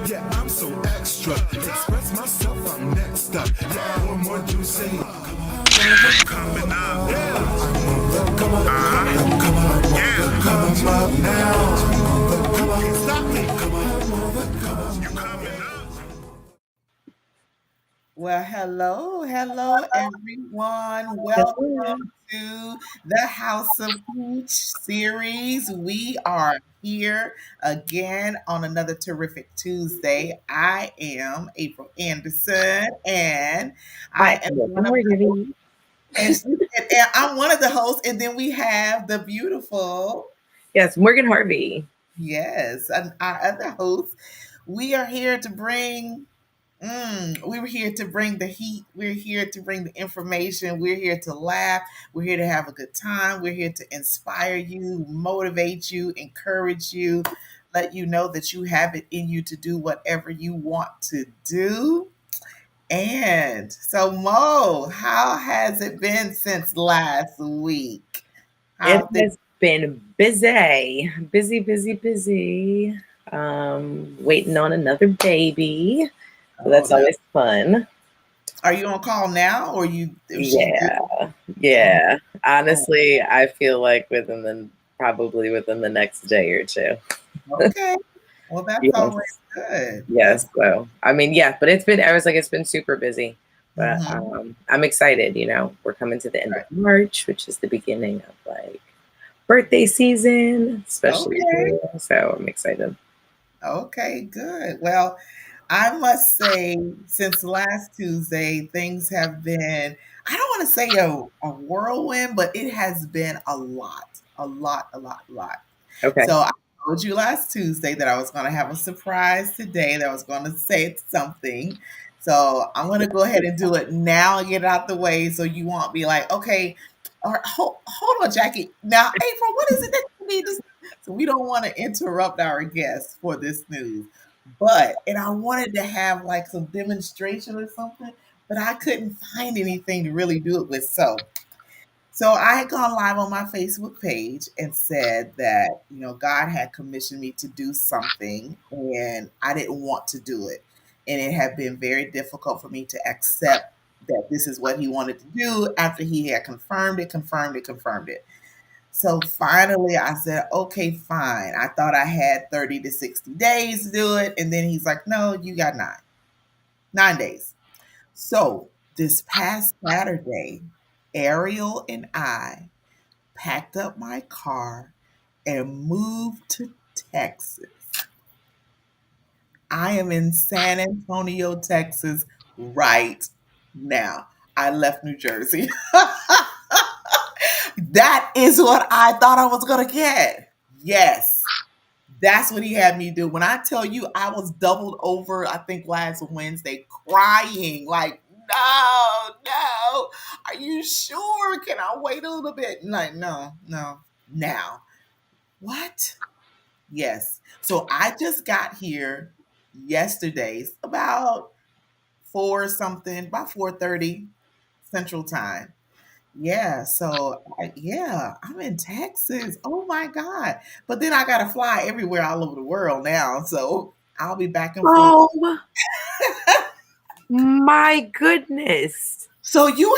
Yeah, I'm so extra. Express myself, I'm next up. Yeah, what more do you say? Coming up. Yeah. Come on, come up now. Come on, stop me. You coming up. Well, hello, everyone. Hello. Welcome to the House of Hooch series. We are here again on another terrific Tuesday. I am April Anderson, and I I am am one of the hosts. Morgan. And I'm one of the hosts, and then we have the beautiful, Yes, Morgan Harvey. yes, and our other host. We are here to bring we were here to bring the heat. We're here to bring the information. We're here to laugh. We're here to have a good time. We're here to inspire you, motivate you, encourage you, let you know that you have it in you to do whatever you want to do. And so, Mo, how has it been since last week? It How did has been busy, busy. Waiting on another baby. So oh that's no? always fun. Are you on call now, or you? Is she due? Yeah, Oh, yeah. oh, Honestly, I feel like probably within the next day or two. okay. Well, that's always Yes, good. That's yes. So I mean, yeah, but it's been super busy. But mm-hmm. I'm excited. We're coming to the end of Right. March, which is the beginning of like birthday season, especially Okay. here. So I'm excited. Okay, good. Well, I must say, since last Tuesday, things have been, I don't want to say a whirlwind, but it has been a lot, a lot. Okay. So I told you last Tuesday that I was going to have a surprise today, that I was going to say something. So I'm going to go ahead and do it now and get it out the way so you won't be like, okay, or hold on, Jackie. Now, April, what is it that you need to say? So we don't want to interrupt our guests for this news. And I wanted to have like some demonstration or something, but I couldn't find anything to really do it with. So I had gone live on my Facebook page and said that, God had commissioned me to do something and I didn't want to do it. And it had been very difficult for me to accept that this is what he wanted to do after he had confirmed it. So finally I said, okay, fine. I thought I had 30 to 60 days to do it. And then he's like, no, you got 9 days. So this past Saturday, Ariel and I packed up my car and moved to Texas. I am in San Antonio, Texas right now. I left New Jersey. That is what I thought I was going to get. Yes. That's what he had me do. When I tell you I was doubled over, I think last Wednesday, crying like, no, are you sure? Can I wait a little bit? Like, no, now. What? Yes. So I just got here yesterday, about about 4:30 Central Time. Yeah, so yeah, I'm in Texas. Oh my God. But then I gotta fly everywhere all over the world now. So I'll be back and forth. Oh my goodness. So you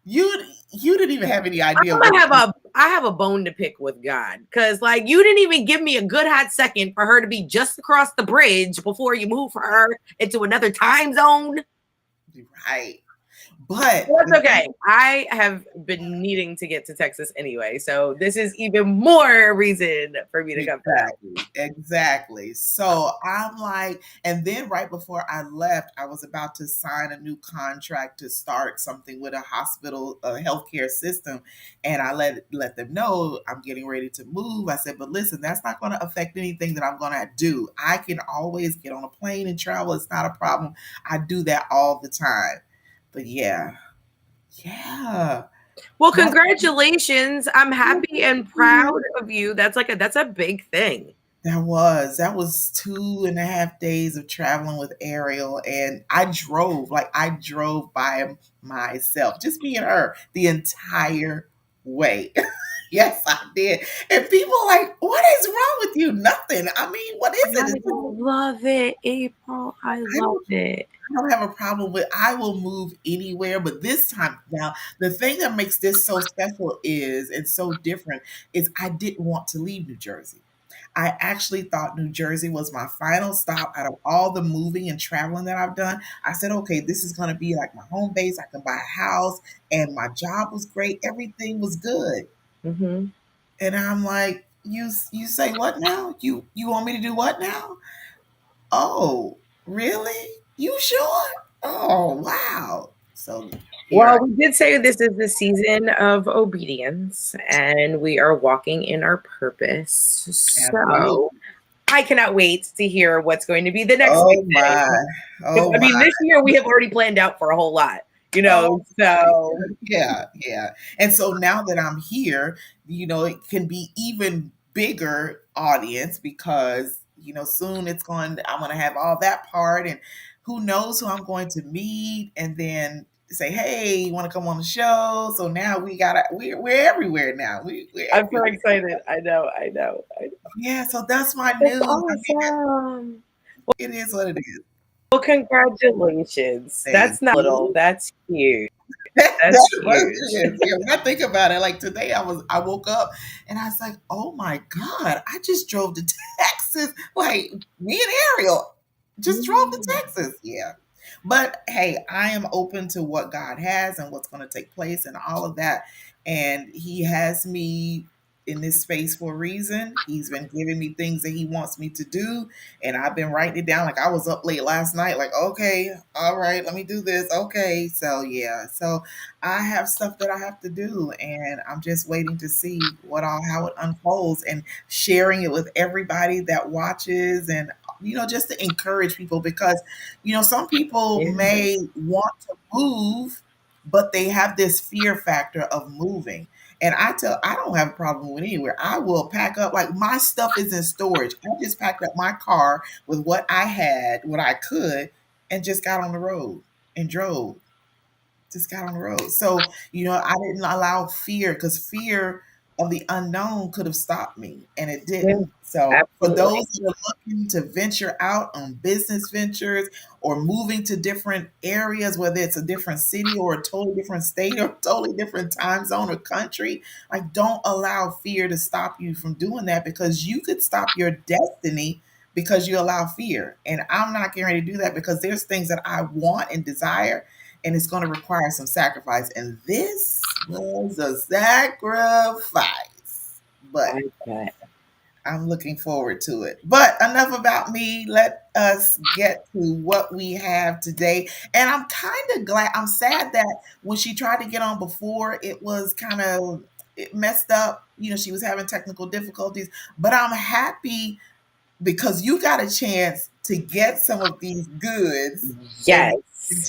didn't even have any idea I'm what gonna have a I have a bone to pick with God. Cause like you didn't even give me a good hot second for her to be just across the bridge before you move her into another time zone. right. But Well, the that's thing okay. I have been needing to get to Texas anyway, so this is even more reason for me to come to that. exactly. So I'm like, and then right before I left, I was about to sign a new contract to start something with a hospital, a healthcare system, and I let them know I'm getting ready to move. I said, but listen, that's not going to affect anything that I'm going to do. I can always get on a plane and travel. It's not a problem. I do that all the time. But yeah. Well, That's congratulations. I'm happy and proud of you. That's a big thing. that was 2.5 days of traveling with Ariel, and I drove by myself, just me and her, the entire way. Yes, I did. And people are like, what is wrong with you? Nothing. I mean, what is it? I love it, April. I I love it. don't have a problem with I will move anywhere, but this time now, the thing that makes this so special is and so different is I didn't want to leave New Jersey. I actually thought New Jersey was my final stop out of all the moving and traveling that I've done. I said, okay, this is going to be like my home base. I can buy a house, and my job was great. Everything was good. Hmm. And I'm like, you say what now? You want me to do what now? Oh, really? You sure? Oh, wow. So here Well, we did say this is the season of obedience and we are walking in our purpose. I absolutely. So I cannot wait to hear what's going to be the next big Oh thing. my. Because Oh I mean, my. this year we have already planned out for a whole lot, Oh my. So Yeah, yeah. And so now that I'm here, it can be even bigger audience because, soon I'm going to have all that part and who knows who I'm going to meet and then say, "Hey, you want to come on the show?" So now we're everywhere now. We're I'm so everywhere. excited. I know. I know. Yeah, so that's my That's news. I mean, awesome. it is what it is. Well, congratulations. Thank That's not little. you. That's huge. That's That's what it huge. is. Yeah, when I think about it, like today, I woke up and I was like, "Oh my god, I just drove to Texas." Like me and Ariel just drove to Mm. Texas. Yeah, but hey, I am open to what God has and what's going to take place and all of that. And He has me in this space for a reason. He's been giving me things that He wants me to do, and I've been writing it down. Like I was up late last night. Like, okay, all right, let me do this. Okay, so yeah, so I have stuff that I have to do, and I'm just waiting to see how it unfolds and sharing it with everybody that watches, and just to encourage people because some people Yeah. may want to move, but they have this fear factor of moving. And I don't have a problem with anywhere. I will pack up like my stuff is in storage. I just packed up my car with what I had, what I could, and just got on the road and drove just got on the road. So, I didn't allow fear because fear of the unknown could have stopped me and it Yeah. didn't. So, for Absolutely. those that are looking to venture out on business ventures or moving to different areas, whether it's a different city or a totally different state or a totally different time zone or country, like don't allow fear to stop you from doing that because you could stop your destiny because you allow fear. And I'm not getting ready to do that because there's things that I want and desire and it's going to require some sacrifice. And this was a sacrifice, but I bet. I'm looking forward to it. But enough about me. Let us get to what we have today. And I'm kind of glad, I'm sad that when she tried to get on before, it messed up. She was having technical difficulties, but I'm happy because you got a chance to get some of these goods and Yes.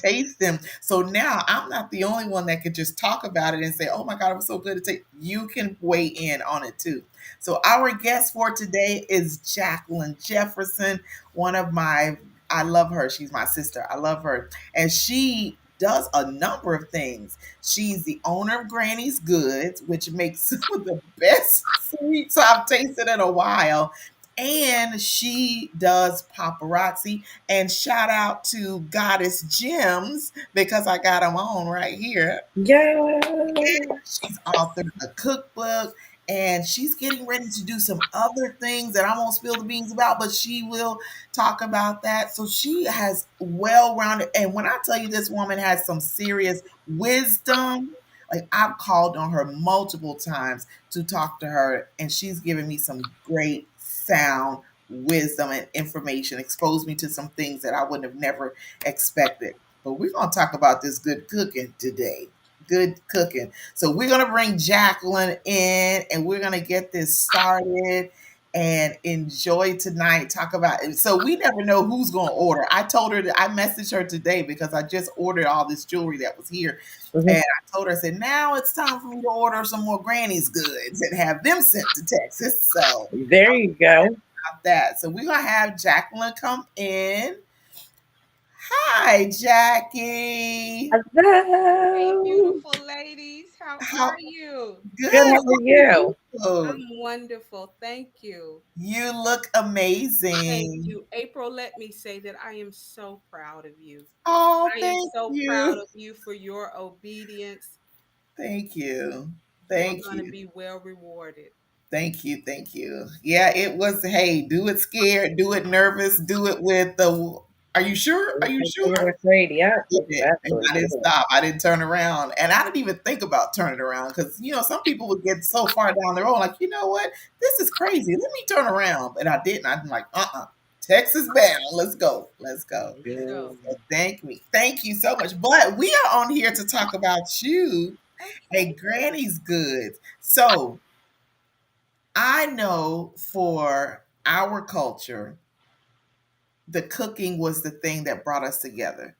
taste them. So now I'm not the only one that could just talk about it and say, "Oh my God, it was so good to take." You can weigh in on it too. So our guest for today is Jacqueline Jefferson, one of my. I love her. She's my sister. I love her, and she does a number of things. She's the owner of Granny's Goods, which makes some of the best sweets I've tasted in a while. And she does paparazzi. And shout out to Goddess Gems because I got them on right here. Yeah. She's authored a cookbook and she's getting ready to do some other things that I won't spill the beans about, but she will talk about that. So she has well rounded. And when I tell you this woman has some serious wisdom, like I've called on her multiple times to talk to her, and she's given me some great sound wisdom and information, exposed me to some things that I would have never expected. But we're going to talk about this good cooking today. Good cooking. So we're going to bring Jacqueline in and we're going to get this started and enjoy tonight. Talk about it. So we never know who's going to order. I told her that I messaged her today because I just ordered all this jewelry that was here. Mhm. And I told her, I said, now it's time for me to order some more Granny's goods and have them sent to Texas. So There you go. about that. So we're going to have Jacqueline come in. Hi, Jackie. Hey, Hello. beautiful ladies. How How are you? Good. good How are are you? you? I'm wonderful. Thank you. You look Thank amazing. you. April, let me say that I am so proud of you. Oh, I am thank so proud you. of you for your obedience. Thank you. You are Thank going to you. be well rewarded. Thank you. Thank you. Yeah, it was, hey, do it scared, do it nervous, do it with the, are you sure? Are you sure? You're afraid. Yeah, Did it. And exactly. I didn't stop. I didn't turn around. And I didn't even think about turning around because, some people would get so far down the road, like, you know what? This is crazy. Let me turn around. But I didn't. I'm like, Texas bound. Let's go. Let's go. Let's Yeah. go. So thank me. Thank you so much. But we are on here to talk about you Okay. and Granny's Goods. So I know for our culture, the cooking was the thing that brought us together.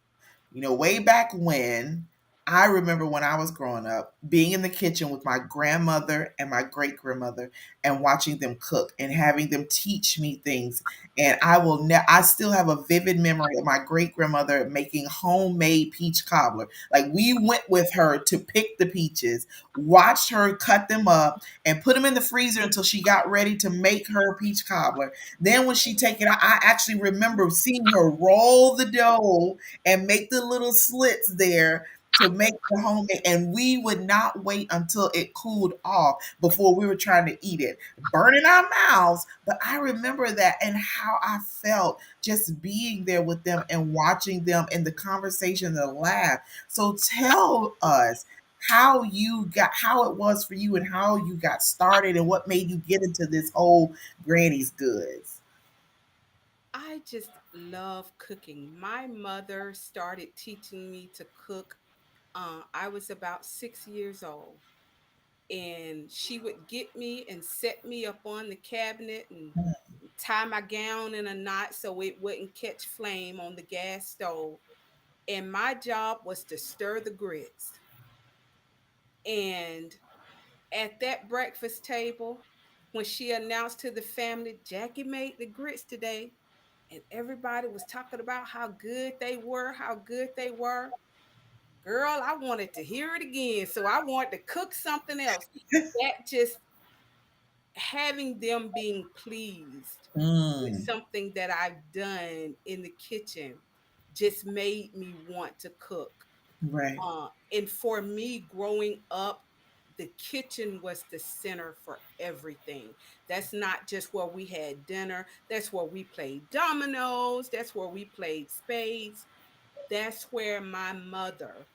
Way back when, I remember when I was growing up, being in the kitchen with my grandmother and my great grandmother and watching them cook and having them teach me things. And I still have a vivid memory of my great grandmother making homemade peach cobbler. Like we went with her to pick the peaches, watched her cut them up and put them in the freezer until she got ready to make her peach cobbler. Then when she take it out, I actually remember seeing her roll the dough and make the little slits there to make the homemade. And we would not wait until it cooled off before we were trying to eat it, burning our mouths. But I remember that and how I felt just being there with them and watching them and the conversation and the laugh. So tell us how it was for you and how you got started and what made you get into this whole Granny's Goods. I just love cooking. My mother started teaching me to cook. I was about 6 years old. And she would get me and set me up on the cabinet and tie my gown in a knot so it wouldn't catch flame on the gas stove. And my job was to stir the grits. And at that breakfast table, when she announced to the family, Jackie made the grits today, and everybody was talking about how good they were, how good they were. Girl, I wanted to hear it again. So I wanted to cook something else. That just having them being pleased with Mm, something that I've done in the kitchen just made me want to cook. right. And for me, growing up, the kitchen was the center for everything. That's not just where we had dinner, that's where we played dominoes, that's where we played spades. That's where my mother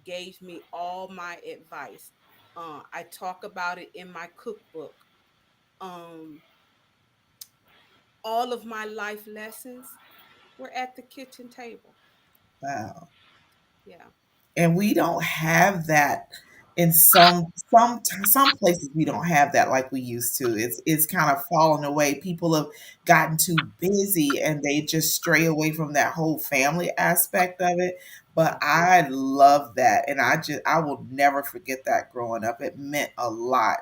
gave me all my advice. I talk about it in my cookbook. Um, all of my life lessons were at the kitchen table. Wow. Yeah. And we don't have that in some places. We don't have that like we used to. It's kind of fallen away. People have gotten too busy and they just stray away from that whole family aspect of it. But I love that, and I will never forget that growing up. It meant a lot.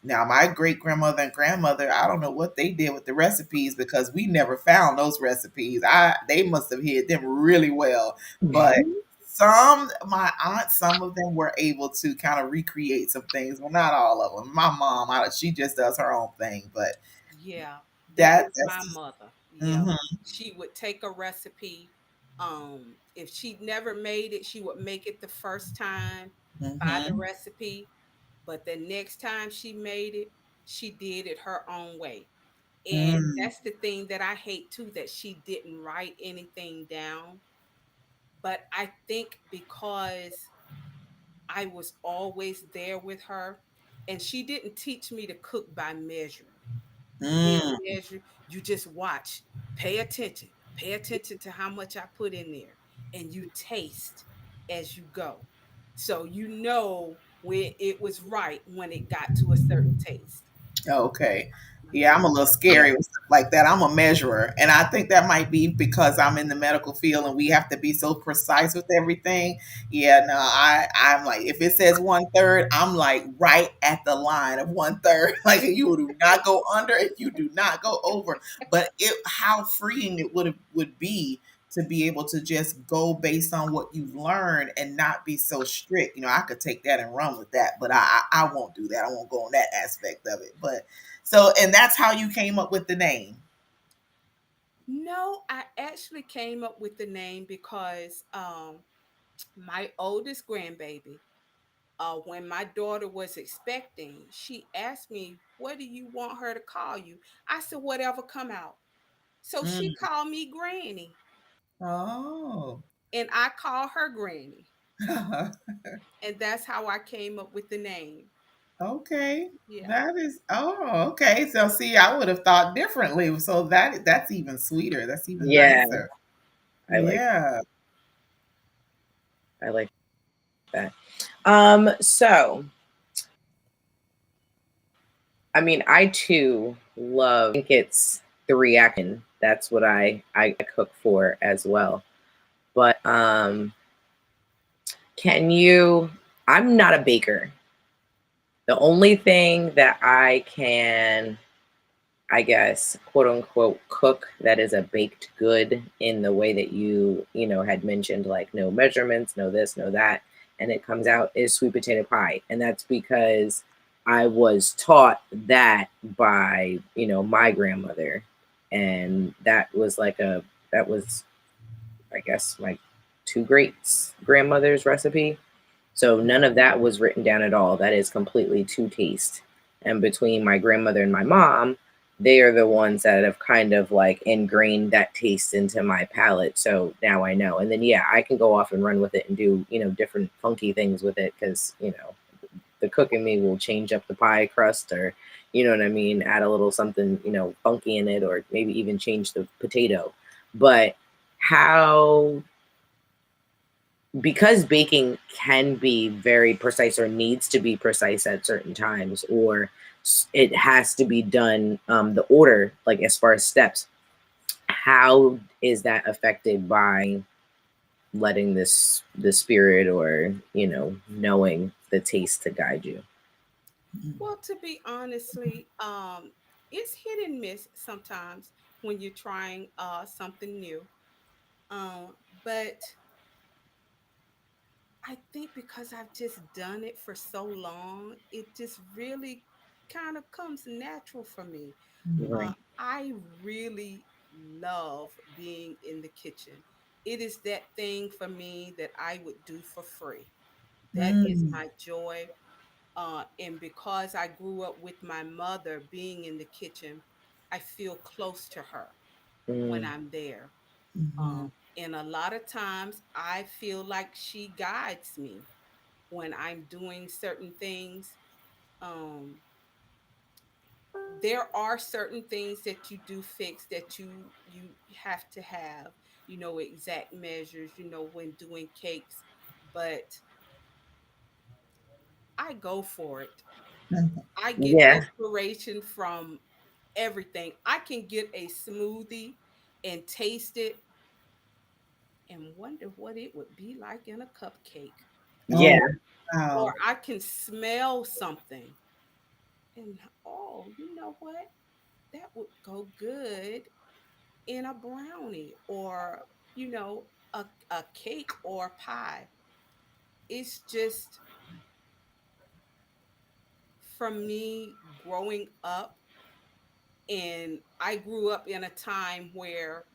Now my great grandmother and grandmother, I don't know what they did with the recipes because we never found those recipes. They must have hid them really well, but my aunts, some of them were able to kind of recreate some things. Well, not all of them. My mom, she just does her own thing, but Yeah, that that was that's my just, mother. Yeah. hmm She would take a recipe. If she'd never made it, she would make it the first time by the hmm recipe. But the next time she made it, she did it her own way. And mm, that's the thing that I hate too, that she didn't write anything down. But I think because I was always there with her, and she didn't teach me to cook by measure. You didn't mm. measure, you just watch, pay attention to how much I put in there, and you taste as you go. So you know when it was right when it got to a certain taste. Okay. Yeah, Yeah. I'm a little scary with stuff like that. I'm a measurer. And I think that might be because I'm in the medical field and we have to be so precise with everything. Yeah, no, I'm like, if it says 1/3, I'm like right at the line of 1/3. Like you do not go under if you do not go over. But how freeing it would be to be able to just go based on what you've learned and not be so strict. I could take that and run with that, but I won't do that. I won't go on that aspect of it. But so, and that's how you came up with the name. No, I actually came up with the name because my oldest grandbaby, when my daughter was expecting, she asked me, "What do you want her to call you?" I said, "Whatever come out." So she Mm. called me Granny, Oh. and I call her Granny, and that's how I came up with the name. Okay. Yeah, That is, oh, okay. So see, I would have thought differently. So that's even sweeter. That's even Yeah, nicer. I like Yeah. I like that. So I mean, I too love. I think it's the reaction. That's what I cook for as well. But can you? I'm not a baker. The only thing that I can, I guess, quote unquote, cook that is a baked good in the way that you had mentioned, like no measurements, no this, no that, and it comes out is sweet potato pie. And that's because I was taught that by my grandmother. And that was, I guess, my two greats grandmother's recipe. So none of that was written down at all. That is completely to taste. And between my grandmother and my mom, they are the ones that have kind of like ingrained that taste into my palate. So now I know. And then yeah, I can go off and run with it and do different funky things with it because the cook in me will change up the pie crust or you know what I mean, add a little something funky in it or maybe even change the potato. But how because baking can be very precise or needs to be precise at certain times or it has to be done the order like as far as steps, how is that affected by letting the spirit or knowing the taste to guide you? well, to be honestly, it's hit and miss sometimes when you're trying something new. Um, but I think because I've just done it for so long, it just really kind of comes natural for me. Mm. Right. I really love being in the kitchen. It is that thing for me that I would do for free. That is Mm. my joy. And because I grew up with my mother being in the kitchen, I feel close to her when Mm, I'm there. Mhm. And a lot of times I feel like she guides me when I'm doing certain things. Um, there are certain things that you do fix that you have to have, exact measures, when doing cakes, but I go for it. I get yeah, inspiration from everything. I can get a smoothie and taste it and wonder what it would be like in a cupcake. yeah, Oh, Or wow. I can smell something and, oh, you know what? That would go good in a brownie or, a cake or pie. It's just from me growing up, and I grew up in a time where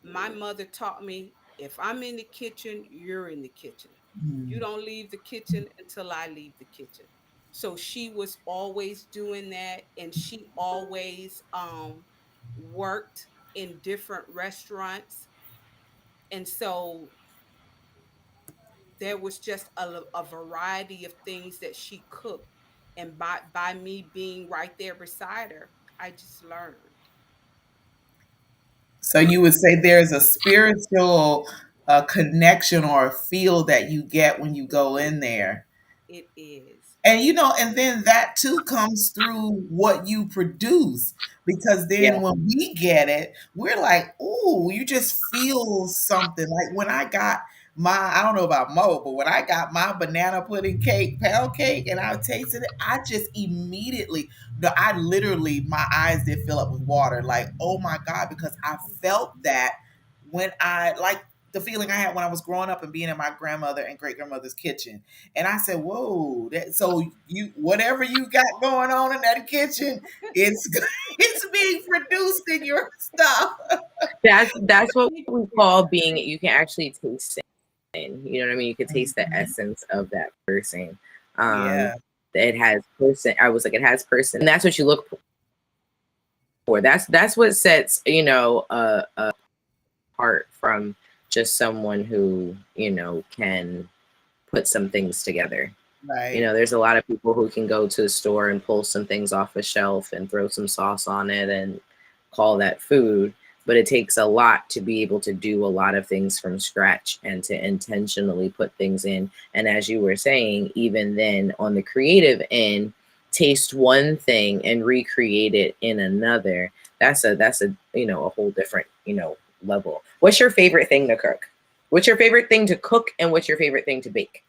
my mother taught me, if I'm in the kitchen, you're in the kitchen. You Mm. don't leave the kitchen until I leave the kitchen. So she was always doing that, and she always worked in different restaurants. And so there was just a variety of things that she cooked. And by me being right there beside her, I just learned. So you would say there's a spiritual connection or a feel that you get when you go in there. It is. And then that too comes through what you produce. Because yeah, then when we get it, we're like, "Ooh," you just feel something. Like when I got I don't know about Mo, but when I got my banana pudding cake, pound cake, and I tasted it, I just immediately, I literally, my eyes did fill up with water. Like, oh my God, because I felt that when I like the feeling I had when I was growing up and being in my grandmother and great grandmother's kitchen. And I said, "Whoa, so you whatever you got going on in that kitchen, it's it's being produced in your stuff." That's what Me we too. call being. You can actually taste it. You know what I mean? You can taste the Mhm. essence of that person. Um, Yeah, it has person. I was like, it has person, and that's what you look for. That's what sets a apart from just someone who can put some things together. right. There's a lot of people who can go to the store and pull some things off a shelf and throw some sauce on it and call that food. But it takes a lot to be able to do a lot of things from scratch and to intentionally put things in. And as you were saying, even then on the creative end, taste one thing and recreate it in another. That's a whole different level. What's your favorite thing to cook? What's your favorite thing to cook and what's your favorite thing to bake?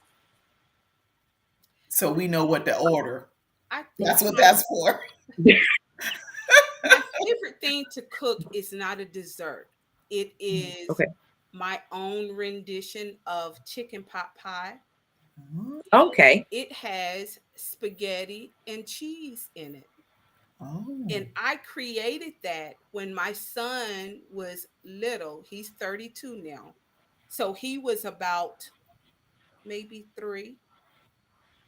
So we know what to order. I think That's what that's for. my favorite thing to cook is not a dessert. It Mm. is Okay. my own rendition of chicken pot pie. Okay. It has spaghetti and cheese in it. Oh. And I created that when my son was little. He's 32 now. So he was about maybe 3.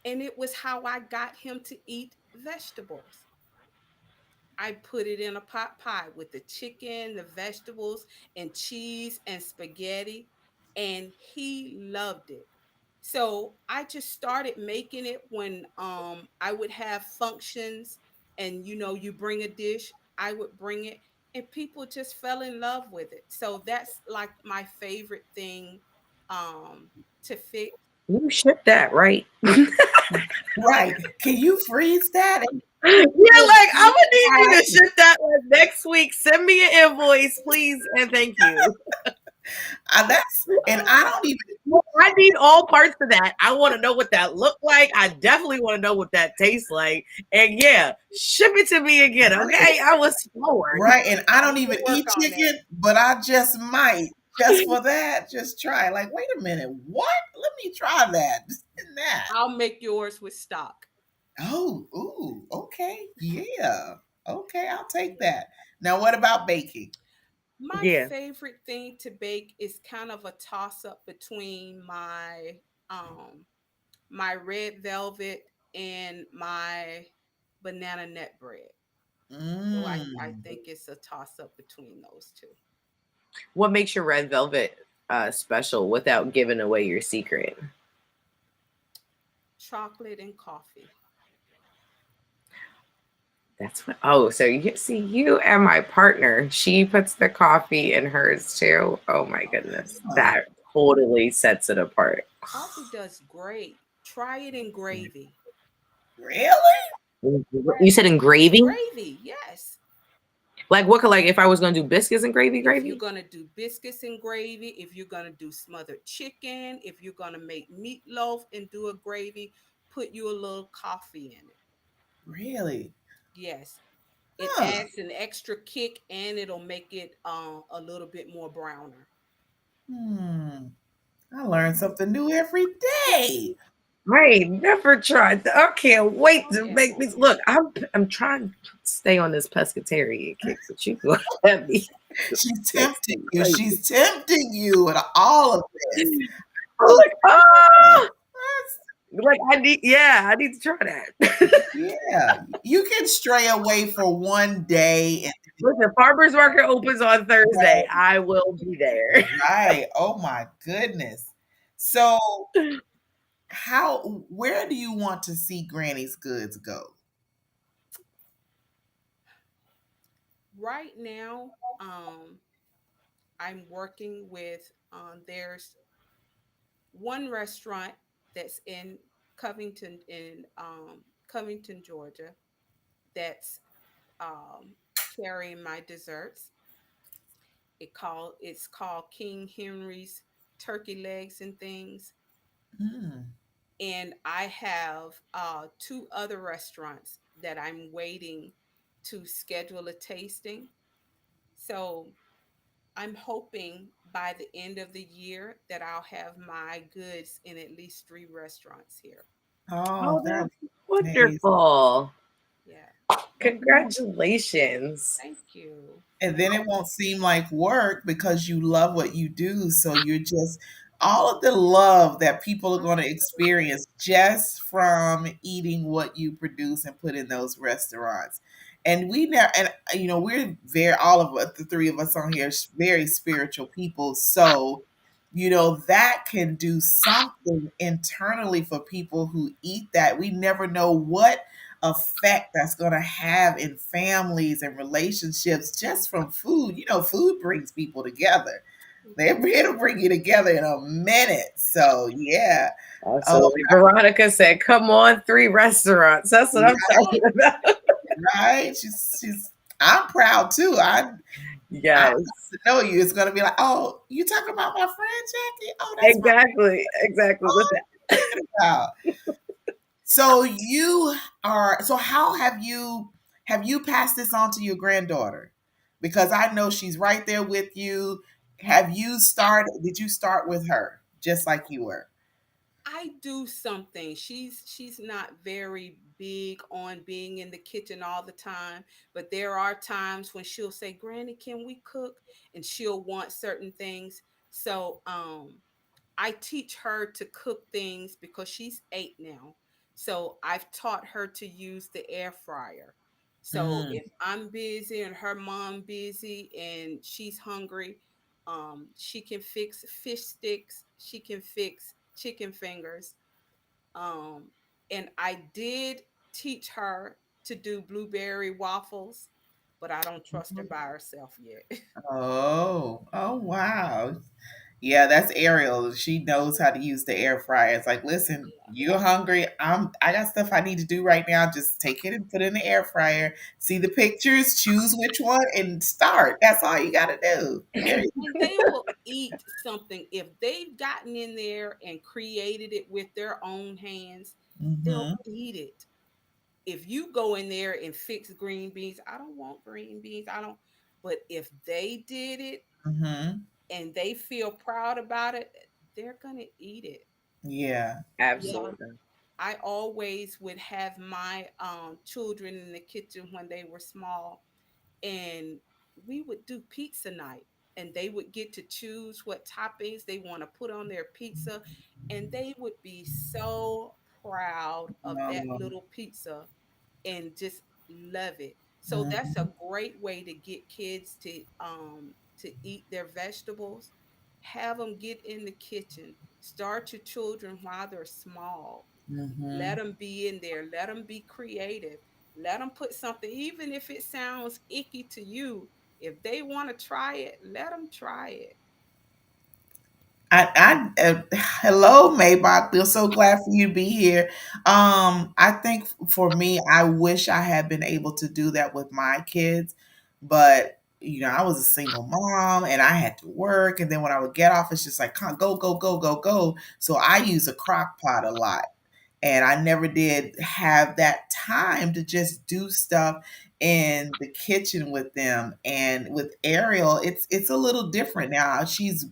And it was how I got him to eat vegetables. I put it in a pot pie with the chicken, the vegetables, and cheese and spaghetti, and he loved it. So I just started making it when I would have functions and you bring a dish, I would bring it and people just fell in love with it. So that's like my favorite thing um to fix. You shipped that, right? Right. Can you freeze that and Yeah, do a like I'm deep gonna need you to fry? ship that like next week. Send me an invoice, please, and thank you. That's and I don't even Well, I need all parts of that. I want to know what that looked like. I definitely want to know what that tastes like. And yeah, ship it to me again, right. okay? I was floored. Right. And I don't We even can work eat on that. chicken, but I just might. Just for that, just try. Like, wait a minute, what? Let me try that. Just in that. I'll make yours with stock. Oh, ooh, okay. Yeah. Okay, I'll take that. Now what about baking? My Yeah. favorite thing to bake is kind of a toss up between um my red velvet and my banana nut bread. So I Mm. think it's a toss up between those two. What makes your red velvet special without giving away your secret? Chocolate and coffee. That's what. Oh, so you see, you and my partner, she puts the coffee in hers too. Oh my goodness, Huh. that totally sets it apart. Coffee does great. Try it in gravy. Really? You said in gravy? Gravy, yes. Like what could like if I was gonna do biscuits and gravy, If you're gravy? gonna do biscuits and gravy, if you're gonna do smothered chicken, if you're gonna make meatloaf and do a gravy, put you a little coffee in it. Really? Yes, it Huh. adds an extra kick and it'll make it a little bit more browner. Hmm. I learn something new every day. Right, never tried. I can't wait Oh to yeah. make me look. I'm trying to stay on this pescatarian kick, but you go at me. She's Makes tempting me you. crazy. She's tempting you with all of this. I'm like, Okay. oh, That's like I need to try that. yeah. You can stray away for one day and Listen, farmers market opens on Thursday. right, I will be there. right. Oh my goodness. So where do you want to see Granny's goods go? Right now, I'm working with there's one restaurant that's in Covington, Georgia, that's carrying my desserts. It's called King Henry's Turkey Legs and Things. Mm, And I have two other restaurants that I'm waiting to schedule a tasting. So I'm hoping by the end of the year that I'll have my goods in at least 3 restaurants here. Oh, Oh, that's that's amazing. wonderful. Yeah. Congratulations. Thank you. And then it won't seem like work because you love what you do. So you're just all of the love that people are going to Absolutely. experience just from eating what you produce and put in those restaurants. And we now, and we're very, all of us, the three of us on here, very spiritual people. So, that can do something internally for people who eat that. We never know what effect that's going to have in families and relationships just from food. Food brings people together. It'll bring you together in a minute. So yeah. Oh, Absolutely. Veronica said, come on, 3 restaurants. That's what I'm talking about. right. She's. I'm proud too. I Yes, to know you. It's going to be like, oh, you talking about my friend Jackie? Oh, that's my. exactly. Exactly. Oh, Listen, thinking about. So how have you passed this on to your granddaughter? Because I know she's right there with you. Did you start with her just like you were? I do something. She's not very big on being in the kitchen all the time, but there are times when she'll say, "Granny, can we cook?" and she'll want certain things. So, I teach her to cook things because she's 8 now. So I've taught her to use the air fryer. So Mm, if I'm busy and her mom busy and she's hungry, she can fix fish sticks, she can fix chicken fingers. Um, and I did teach her to do blueberry waffles, but I don't trust her by herself yet. oh, wow. Yeah, that's Ariel. She knows how to use the air fryer. It's like, listen, you're hungry. I got stuff I need to do right now. Just take it and put it in the air fryer. See the pictures, choose which one, and start. That's all you got to do. Very. And they will eat something if they've gotten in there and created it with their own hands. They'll Mm-hmm. eat it. If you go in there and fix green beans, I don't want green beans. I don't. But if they did it Mm-hmm. and they feel proud about it, they're gonna eat it. Yeah. Yeah, absolutely. I always would have my children in the kitchen when they were small, and we would do pizza night, and they would get to choose what toppings they want to put on their pizza, and they would be so proud of that Um, little pizza and just love it. So that's mhm, a great way to get kids to eat their vegetables. Have them get in the kitchen. Start your children while they're small. Let mhm. them be in there. Let them be creative. Let them put something, even if it sounds icky to you. If they want to try it, let them try it. Hello, Maybach. We're so glad for you to be here. I think for me, I wish I had been able to do that with my kids, but I was a single mom and I had to work, and then when I would get off, it's just like, "Come on, go, go, go, go, go." So I use a crock pot a lot, and I never did have that time to just do stuff in the kitchen with them. And with Ariel, it's a little different now. She's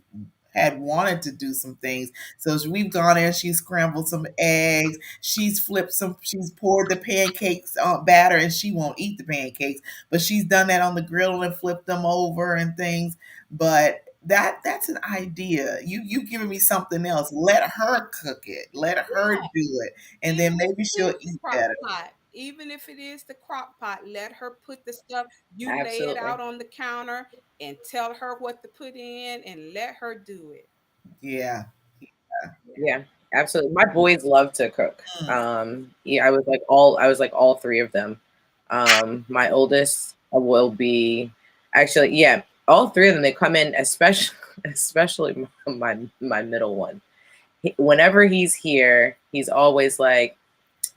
had wanted to do some things. So we've gone in, she's scrambled some eggs, she's poured the pancakes batter, and she won't eat the pancakes, but she's done that on the grill and flipped them over and things. But that's an idea. You giving me something else. Let her cook it. Let her do Yeah. it. And then Even if maybe it she'll is the eat crock better. pot, even if it is the crock pot, let her put the stuff, you lay it Absolutely. out on the counter and tell her what to put in and let her do it. Yeah. Yeah, absolutely. My boys love to cook. Mm. Yeah, I was like all 3 of them. My oldest will be actually, yeah, all 3 of them. They come in, especially especially my middle one. Whenever he's here, he's always like,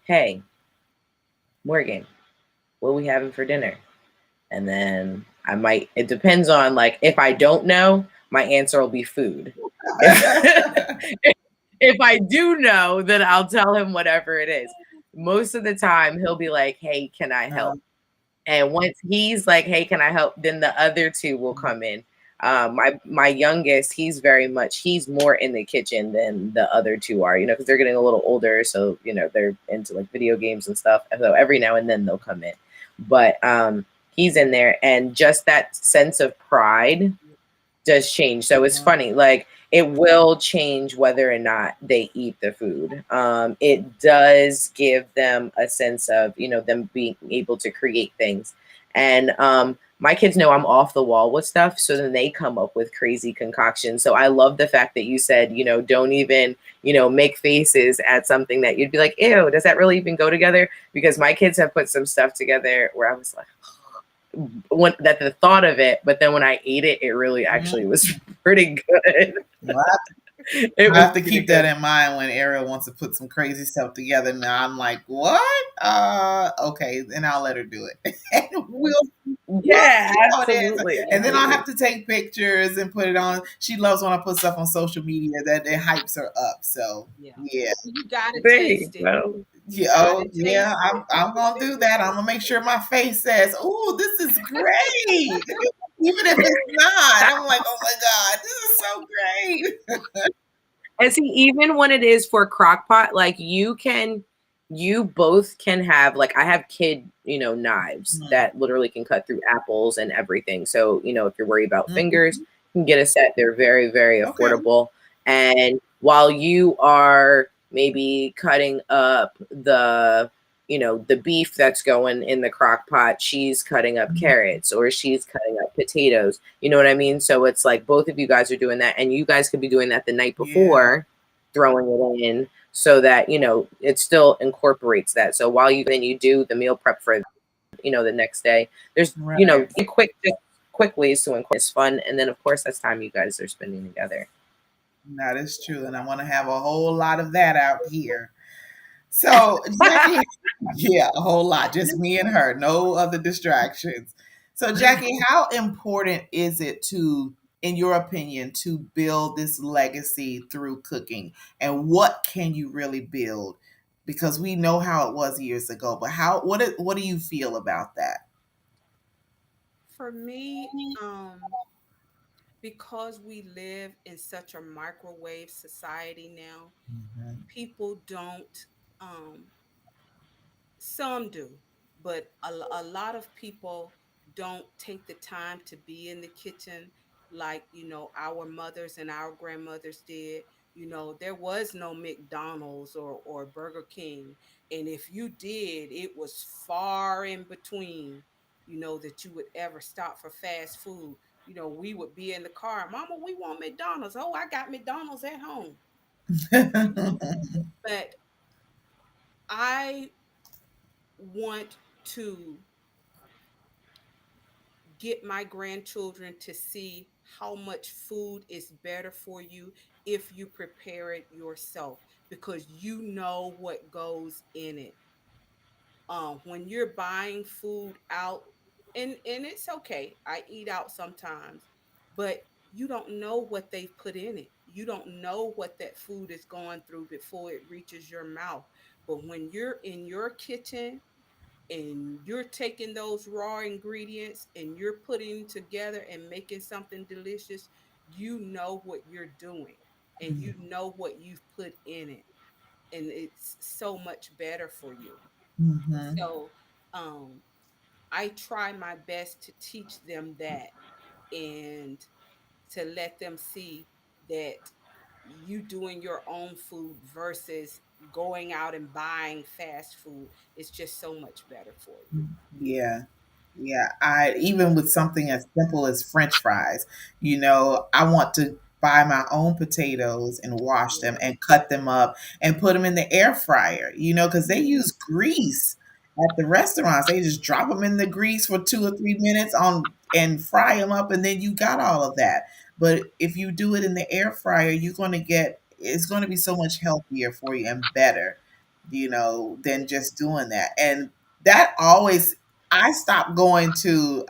"Hey, Morgan, what are we having for dinner?" And then I might. It depends on like if I don't know, my answer will be food. If if I do know, then I'll tell him whatever it is. Most of the time, he'll be like, "Hey, can I help?" Um, And once he's like, "Hey, can I help?" then the other 2 will come in. My youngest, he's more in the kitchen than the other two are, because they're getting a little older, so they're into like video games and stuff. So every now and then they'll come in, but he's in there, and just that sense of pride does change. So it's funny, like it will change whether or not they eat the food. It does give them a sense of, them being able to create things. And my kids know I'm off the wall with stuff. So then they come up with crazy concoctions. So I love the fact that you said, don't even, make faces at something that you'd be like, ew, does that really even go together? Because my kids have put some stuff together where I was like, that the thought of it, but then when I ate it, it really actually was pretty good. Well, It I was have to pretty keep that good. in mind when Ariel wants to put some crazy stuff together. Now I'm like, what? Okay, then I'll let her do it. And we'll Yeah, see how it is. absolutely, And then I'll have absolutely. to take pictures and put it on. She loves when I put stuff on social media that it hypes her up. So Yeah. yeah. You gotta There you taste it. go. Yeah, Gotta oh yeah, taste it. I'm gonna do that. I'm gonna make sure my face says, "Oh, this is great," even if it's not. I'm like, "Oh my god, this is so great." And see, even when it is for crock pot, like you both can have, like, I have kid, knives Mhm. that literally can cut through apples and everything. So, if you're worried about fingers, Mhm. you can get a set. They're very, very Okay. affordable. And while you are maybe cutting up the beef that's going in the crock pot, she's cutting up carrots or she's cutting up potatoes. You know what I mean? So it's like both of you guys are doing that, and you guys could be doing that the night Yeah. before, throwing it in so that it still incorporates that. So while you do the meal prep for the next day, there's Right. quick ways to incorporate. It's fun, and then of course that's time you guys are spending together. That is true, and I want to have a whole lot of that out here. So, Jackie, yeah, a whole lot, just me and her, no other distractions. So, Jackie, how important is it in your opinion, to build this legacy through cooking? And what can you really build? Because we know how it was years ago, but what do you feel about that? For me, because we live in such a microwave society now, Mhm. people don't um some do, but a lot of people don't take the time to be in the kitchen like, our mothers and our grandmothers did. There was no McDonald's or Burger King. And if you did, it was far in between, that you would ever stop for fast food. We would be in the car, Mama, we want McDonald's. Oh, I got McDonald's at home, you know. But I want to get my grandchildren to see how much food is better for you if you prepare it yourself, because you know what goes in it. When you're buying food out, and it's okay, I eat out sometimes, but you don't know what they've put in it. You don't know what that food is going through before it reaches your mouth. But when you're in your kitchen and you're taking those raw ingredients and you're putting together and making something delicious, you know what you're doing and you know what you've put in it. And it's so much better for you. Mhm. So um, I try my best to teach them that and to let them see that you doing your own food versus going out and buying fast food is just so much better for you. Yeah. Yeah, I even with something as simple as French fries, I want to buy my own potatoes and wash them Yeah. and cut them up and put them in the air fryer, because they Mhm. use grease at the restaurants. They just drop them in the grease for 2 or 3 minutes on and fry them up, and then you got all of that. But if you do it in the air fryer, it's going to be so much healthier for you and better, than just doing that. And that always I stopped going to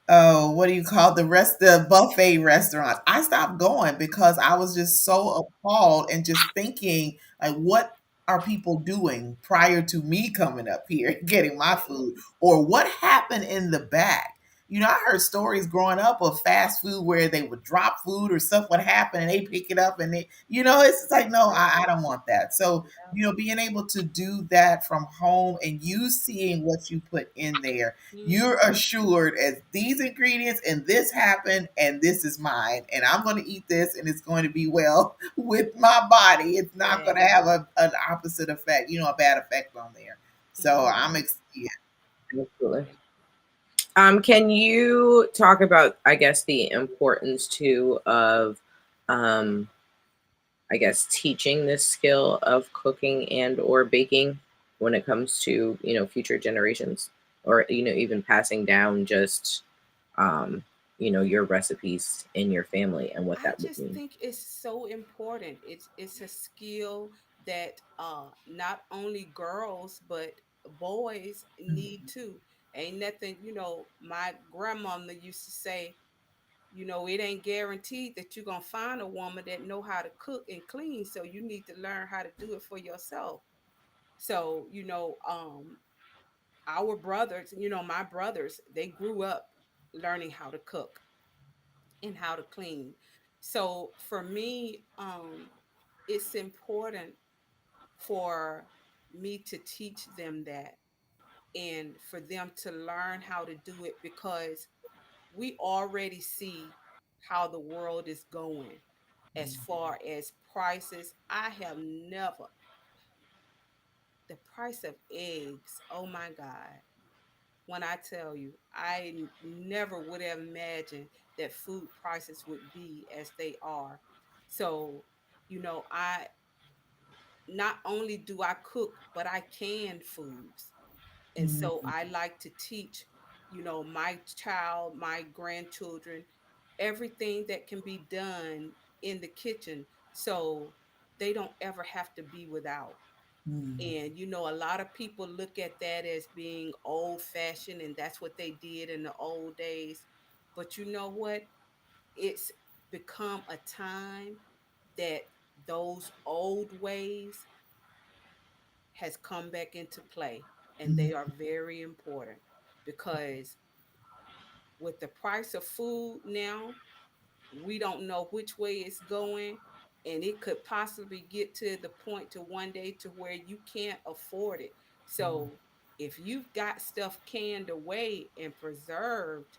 oh, what do you call the buffet restaurants? I stopped going because I was just so appalled and just thinking like, what are people doing prior to me coming up here getting my food, or what happened in the back? I heard stories growing up of fast food where they would drop food or stuff would happen and they pick it up and it's just like, no, I don't want that. So, being able to do that from home and you seeing what you put in there, Mhm. you're assured as these ingredients and this happened and this is mine and I'm going to eat this and it's going to be well with my body. It's not going to Yes. have an opposite effect, a bad effect on there. So Mhm. yeah. Absolutely. Can you talk about, I guess, the importance too of, um, I guess, teaching this skill of cooking and or baking when it comes to, future generations, or, even passing down just, um, your recipes in your family and what I that would just mean. think it's so important. It's a skill that not only girls but boys need too. Ain't nothing, my grandmama used to say, it ain't guaranteed that you're gonna find a woman that know how to cook and clean. So you need to learn how to do it for yourself. So, our brothers, my brothers, they grew up learning how to cook and how to clean. So for me, it's important for me to teach them that and for them to learn how to do it because we already see how the world is going as far as prices. I have never, the price of eggs, oh my God. When I tell you, never would have imagined that food prices would be as they are. So, I not only do I cook, but I can foods. And so Mhm. I like to teach, my child, my grandchildren, everything that can be done in the kitchen so they don't ever have to be without. Mhm. And a lot of people look at that as being old fashioned, and that's what they did in the old days. But you know what? It's become a time that those old ways has come back into play, and they are Mhm. very important because with the price of food now, we don't know which way it's going, and it could possibly get to the point to one day to where you can't afford it. So if you've got stuff canned away and preserved,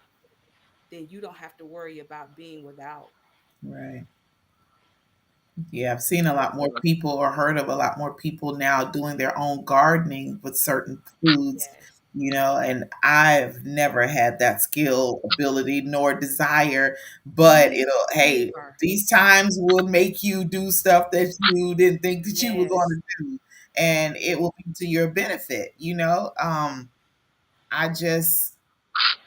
then you don't have to worry about being without. Right. Yeah, I've seen a lot more people or heard of a lot more people now doing their own gardening with certain foods, Yes. and I've never had that skill, ability, nor desire, but Me hey, either. these times will make you do stuff that you didn't think that you were going Yes. to do, and it will be to your benefit. I just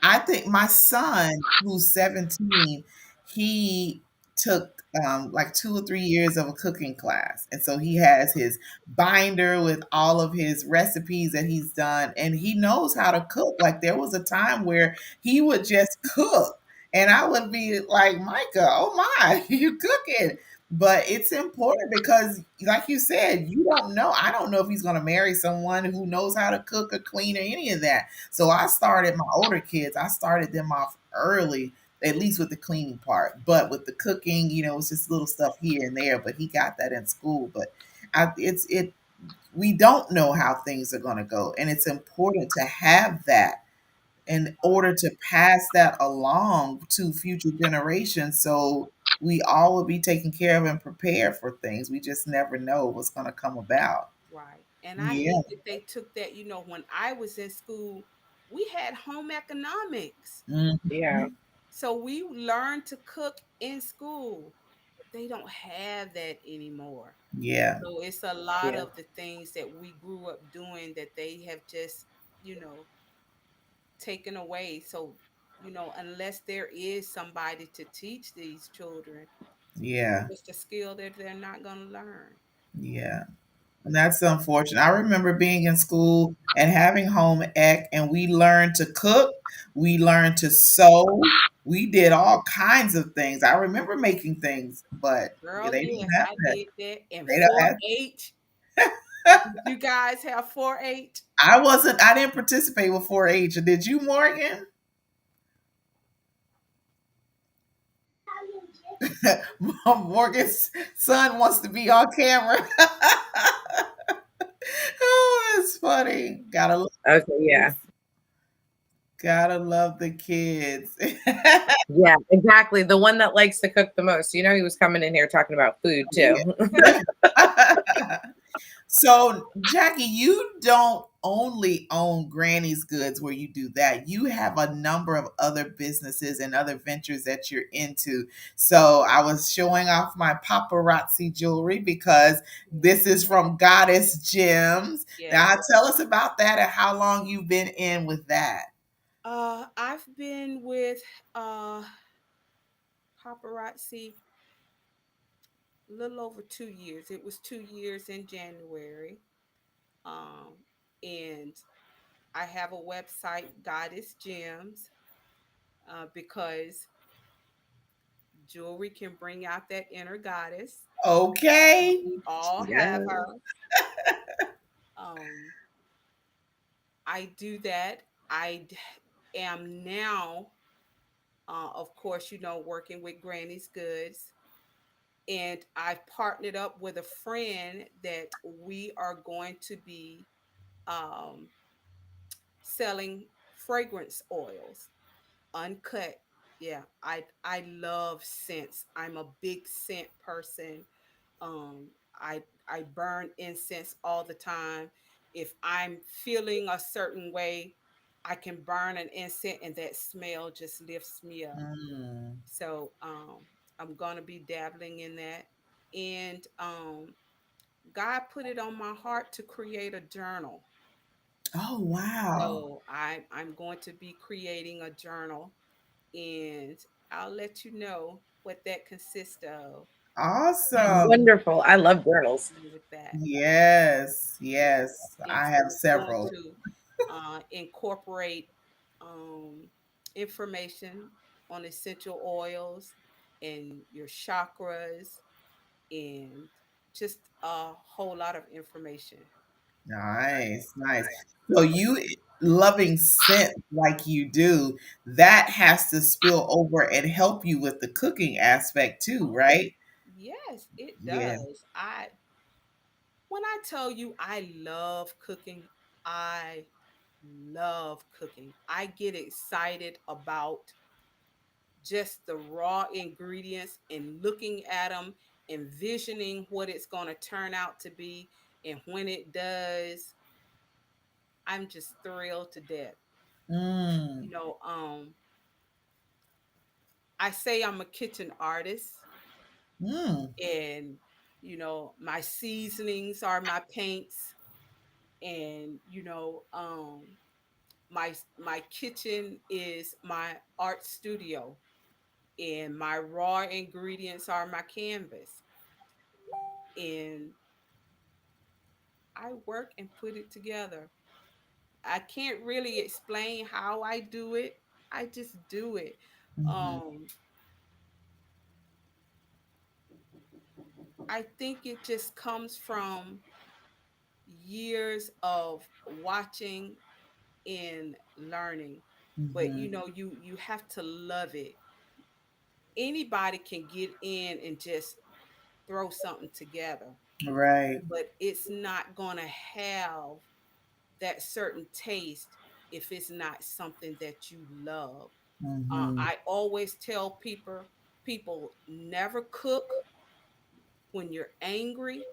I think my son, who's 17, he took like 2 or 3 years of a cooking class. And so he has his binder with all of his recipes that he's done, and he knows how to cook. Like there was a time where he would just cook, and I would be like, Micah, oh my, you cooking. But it's important because, like you said, you don't know. I don't know if he's going to marry someone who knows how to cook or clean or any of that. So I started my older kids, I started them off early, at least with the cleaning part. But with the cooking, it's just little stuff here and there. But he got that in school. But we don't know how things are going to go, and it's important to have that in order to pass that along to future generations. So we all will be taken care of and prepared for things. We just never know what's going to come about. Right. And I Yeah. hate that they took that, when I was in school, we had home economics. Yeah, Mhm. So we learned to cook in school. They don't have that anymore. Yeah. So it's a lot yeah, of the things that we grew up doing that they have just, you know, taken away. So, unless there is somebody to teach these children, Yeah. it's a skill that they're not going to learn. Yeah. And that's unfortunate. I remember being in school and having home ec, and we learned to cook, we learned to sew, we did all kinds of things. I remember making things, but Girl, they don't yes, have I that. did that. And They don't have. 4-H. Did you guys have 4-H? I didn't participate with 4-H. Did you, Morgan? Morgan's son wants to be on camera. Oh, it's funny. Okay, yeah. Gotta love the kids. Yeah, exactly. The one that likes to cook the most. You know, he was coming in here talking about food too. Yeah. So, Jackie, you don't only own Granny's Goods where you do that. You have a number of other businesses and other ventures that you're into. So, I was showing off my paparazzi jewelry because this is from Goddess Gems. Now, Yes. tell us about that and how long you've been in with that. I've been with uh paparazzi a little over 2 years. It was 2 years in January. Um, and I have a website, Goddess Gems, because jewelry can bring out that inner goddess. Okay. We all have Yeah. her. Um, I do that. Am now, of course, working with Granny's Goods. And I've partnered up with a friend that we are going to be um, selling fragrance oils, uncut. Yeah, I love scents. I'm a big scent person. I burn incense all the time. If I'm feeling a certain way, I can burn an incense and that smell just lifts me up. Mm. So I'm gonna be dabbling in that. And God put it on my heart to create a journal. Oh, wow. So I'm going to be creating a journal, and I'll let you know what that consists of Awesome. Wonderful. I love journals. with that. Yes, Yeah. yes. And I so have it's going several. to incorporate um, information on essential oils and your chakras and just a whole lot of information. Nice, nice. So you loving scent like you do, that has to spill over and help you with the cooking aspect too, Oh, right? yes, it Yeah. does. When I tell you I love cooking, I love cooking. I get excited about just the raw ingredients and looking at them, envisioning what it's going to turn out to be. And when it does, I'm just thrilled to death. You Mm, know, I say I'm a kitchen artist, mm, and, my seasonings are my paints, and, my kitchen is my art studio, and my raw ingredients are my canvas, and I work and put it together. I can't really explain how I do it. I just do it. mhm, Um, I think it just comes from years of watching and learning. But mhm. you have to love it. Anybody can get in and just throw something together, Right. but it's not going to have that certain taste if it's not something that you love. Mhm. I always tell people never cook when you're angry,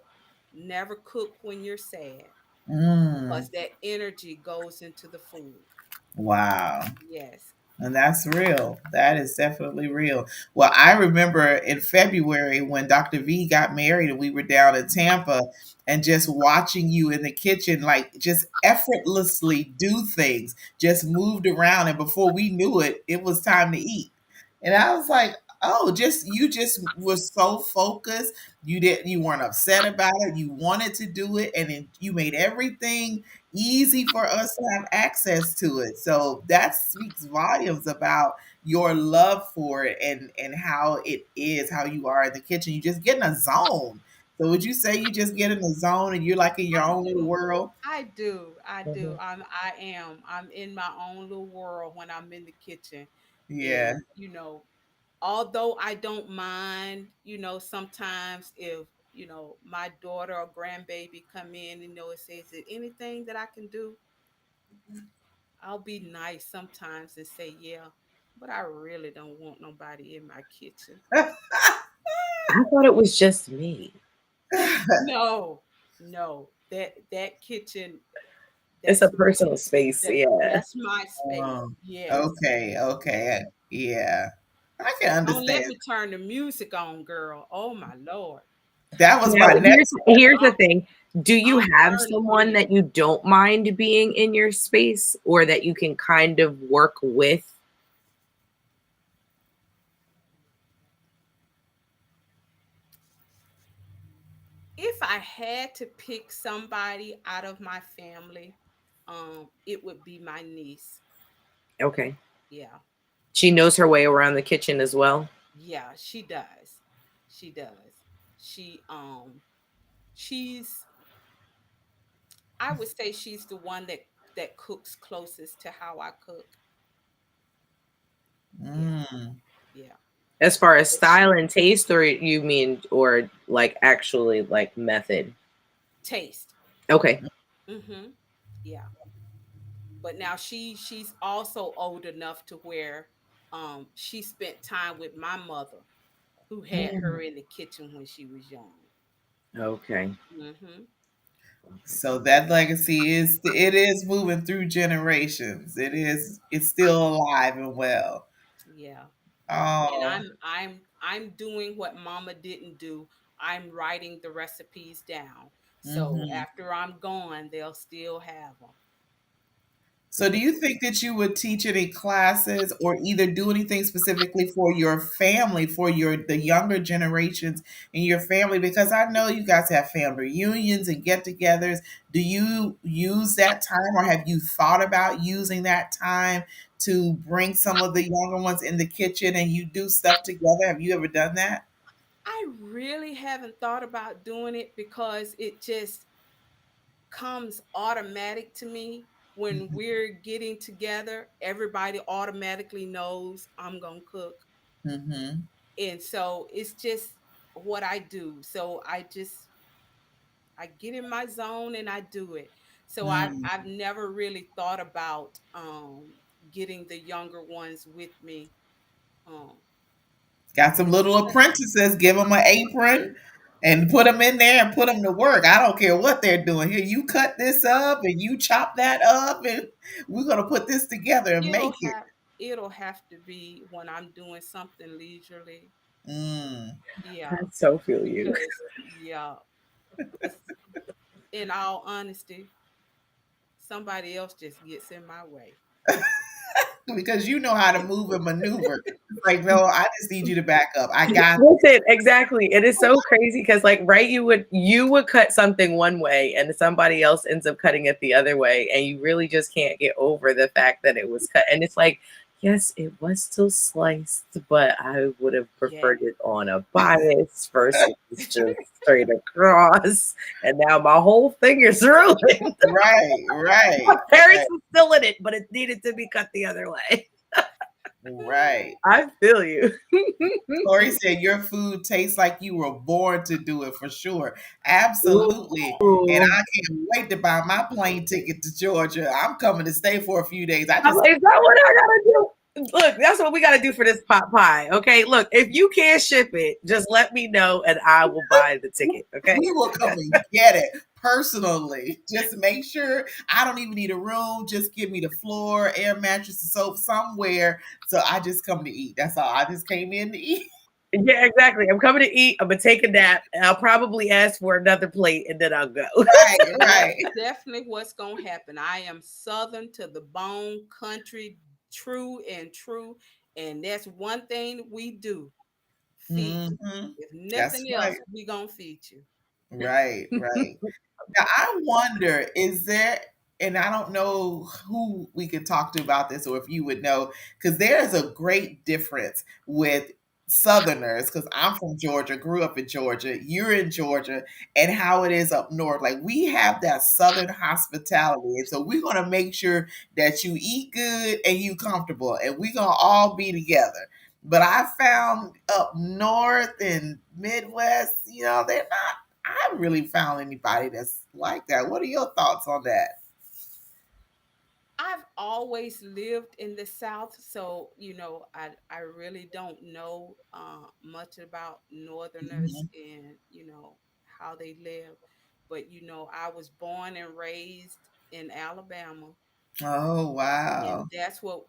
never cook when you're sad, Mm. because that energy goes into the food. Wow. Yes. And that's real. That is definitely real. Well, I remember in February when Dr. V got married and we were down in Tampa and just watching you in the kitchen, like just effortlessly do things, just moved around. And before we knew it, it was time to eat. And I was like, oh, you just was so focused. You weren't upset about it. You wanted to do it. And you made everything easy for us to have access to it. So that speaks volumes about your love for it and how it is, how you are in the kitchen. You just get in a zone. So would you say you just get in a zone and you're like in your I own little do. world? I do. I do. Mhm. I am. I'm in my own little world when I'm in the kitchen. Yeah. And, although I don't mind, sometimes if, my daughter or grandbaby come in, it says, is there anything that I can do? I'll be nice sometimes and say, yeah, but I really don't want nobody in my kitchen. I thought it was just me. No, no, that kitchen, It's that's a my personal space. that Yeah. that's my space. Oh, Yes. okay, okay. Yeah. I can Don't let understand. me turn the music on, girl. Oh my Lord. That was Now, my here's next here's the I'm thing. Do you I'm have burning someone in. that you don't mind being in your space or that you can kind of work with? If I had to pick somebody out of my family, it would be my niece. Okay. Yeah. She knows her way around the kitchen as well. Yeah, she does. She does. She she's I would say she's the one that cooks closest to how I cook. Yeah. Mm. Yeah. As far as But she style and taste, or you mean, or like actually like method? taste. Okay. Mhm. Yeah. But now she's also old enough to where she spent time with my mother who had her Mm. in the kitchen when she was young. Okay. Mhm. So that legacy is moving through generations. It's still alive and well. Yeah. And Oh. I'm doing what mama didn't do. I'm writing the recipes down. So Hmm. after I'm gone, they'll still have them. So do you think that you would teach any classes or either do anything specifically for your family, for the younger generations in your family? Because I know you guys have family reunions and get-togethers. Do you use that time or have you thought about using that time to bring some of the younger ones in the kitchen and you do stuff together? Have you ever done that? I really haven't thought about doing it because it just comes automatic to me when we're getting together. Everybody automatically knows I'm going to cook. Mm-hmm. And so it's just what I do. So I get in my zone and I do it. So Mm. I've never really thought about getting the younger ones with me. Um Got some little apprentices, give them an apron and put them in there and put them to work. I don't care what they're doing. Here, you cut this up and you chop that up, and we're going to put this together and it'll make it. have it'll have to be when I'm doing something leisurely. Mm. I Yeah, so feel you. because yeah, because in all honesty, somebody else just gets in my way. Because you know how to move and maneuver. It's like, no, I just need you to back up. I got Listen, exactly. It is so crazy because, like, right, you would cut something one way, and somebody else ends up cutting it the other way, and you really just can't get over the fact that it was cut. And it's like, yes, it was still sliced, but I would have preferred Yes. it on a bias versus just straight across. And now my whole thing is ruined. right, My right, parents right, were still in it, but it needed to be cut the other way. right. I feel you. Corey said your food tastes like you were born to do it for sure. Absolutely. And Ooh. I can't wait to buy my plane ticket to Georgia. I'm coming to stay for a few days. I I'm just like, is that what I gotta do? Look, that's what we gotta do for this pot pie. Okay. Look, if you can't ship it, just let me know and I will buy the ticket. Okay. we will come and get it personally. Just make sure I don't even need a room. Just give me the floor, air mattress, and soap somewhere. So I just come to eat. That's all. I just came in to eat. Yeah, exactly. I'm coming to eat. I'm gonna take a nap, and I'll probably ask for another plate, and then I'll go. Right, That's right. definitely what's gonna happen. I am Southern to the bone, country, true and true, and that's one thing we do: feed you. Hmm. If That's nothing right. else, we gonna feed you. Right, right. Now, I wonder, is there, and I don't know who we could talk to about this or if you would know, because there's a great difference with Southerners, because I'm from Georgia, grew up in Georgia, you're in Georgia, and how it is up north. Like we have that Southern hospitality. And so we're going to make sure that you eat good and you comfortable, and we're going to all be together. But I found up north and Midwest, they're not. I haven't really found anybody that's like that. What are your thoughts on that? I've always lived in the South, so I really don't know much about Northerners Mhm. and how they live. But I was born and raised in Alabama, Oh, and wow. that's what